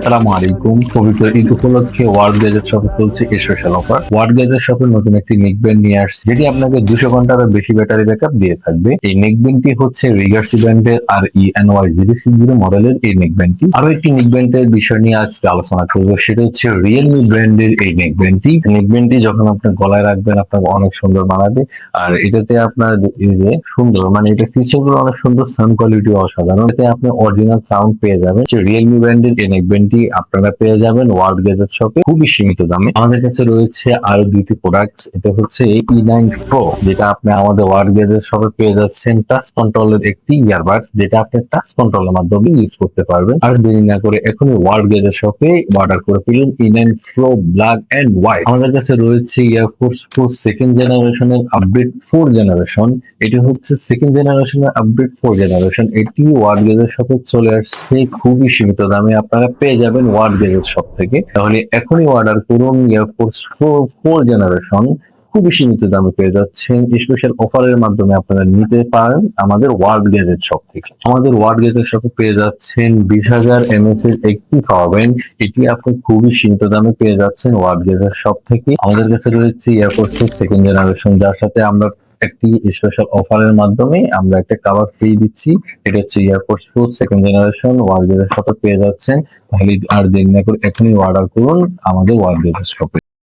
আসসালামু আলাইকুম। পবিত্র ঈদ উপলক্ষে ওয়ার্ল্ড গ্যাজেট শপে চলছে স্পেশাল অফার। ওয়ার্ল্ড গ্যাজেট শপে নতুন একটি নেকব্যান্ড নিয়ে আসছে, যেটি আপনাকে 200 ঘন্টার বেশি ব্যাটারি ব্যাকআপ দিয়ে থাকবে। এই নেকব্যান্ডটি হচ্ছে রিগার্সি ব্র্যান্ডের RENY060 মডেলের এই নেকব্যান্ডটি। আরো একটি নেকব্যান্ডের বিষয় নিয়ে আজকে আলোচনা করবো, সেটা হচ্ছে রিয়েলমি ব্র্যান্ডের এই নেকব্যান্ডটি যখন আপনি গলায় রাখবেন আপনাকে অনেক সুন্দর মানাবে। আর এটাতে আপনার এই যে সুন্দর এটা ফিচার গুলো অনেক সুন্দর, সাউন্ড কোয়ালিটি অসাধারণ। এতে আপনি অরিজিনাল সাউন্ড পেয়ে যাবেন। রিয়েলমি ব্র্যান্ডের এই নেকব্যান্ডটি আপনারা পেয়ে যাবেন ওয়ার্ল্ড গ্যাজেট শপে খুবই সীমিত দামে। আমাদের কাছে রয়েছে আরো দুইটি প্রোডাক্ট। এটা হচ্ছে E9 Pro, যেটা আপনি আমাদের ওয়ার্ল্ড গ্যাজেট শপে পেয়ে যাচ্ছেন। টাচ কন্ট্রোলের একটি ইয়ারবাডস, যেটা আপনি টাচ কন্ট্রোলের মাধ্যমে ইউজ করতে পারবেন। আর দেরি না করে এখনই ওয়ার্ল্ড গ্যাজেট শপে অর্ডার করে ফেলুন E9 Pro black and white. আমাদের কাছে রয়েছে এয়ারফোর্স প্রো সেকেন্ড জেনারেশনের আপডেট 4 জেনারেশন। এটি হচ্ছে সেকেন্ড জেনারেশনের আপডেট 4 জেনারেশন। এটি ওয়ার্ল্ড গ্যাজেট শপে চলে আসছে খুবই সীমিত দামে, আপনারা পেয়ে যাবেন ওয়ার্ল্ড গ্যাজেট শপ থেকে। তাহলে এখনই অর্ডার করুন এয়ারফোর্স প্রো 4 জেনারেশন। খুবই সীমিত দামে পেয়ে যাচ্ছেন। স্পেশাল অফারের মাধ্যমে আপনারা নিতে পারেন আমাদের ওয়ার্ল্ড গ্যাজেট শপ থেকে। আমাদের ওয়ার্ল্ড গ্যাজেট শপে পেয়ে যাচ্ছেন 20,000 mAh এর একটি পাওয়ার ব্যাংক। এটি আপনি খুবই সীমিত দামে পেয়ে যাচ্ছেন ওয়ার্ল্ড গ্যাজেট শপ থেকে। আমাদের কাছে রয়েছে এয়ারফোর্স প্রো সেকেন্ড জেনারেশন, যার সাথে আমরা একটি স্পেশাল অফারের মাধ্যমে আমরা একটা কভার ফ্রি দিচ্ছি। এটা হচ্ছে air force pro second generation, world gadget শপে পেয়ে যাচ্ছেন। তাহলে আর দেরি না করে এখনই অর্ডার করুন আমাদের ওয়ার্ল্ড গ্যাজেট শপে।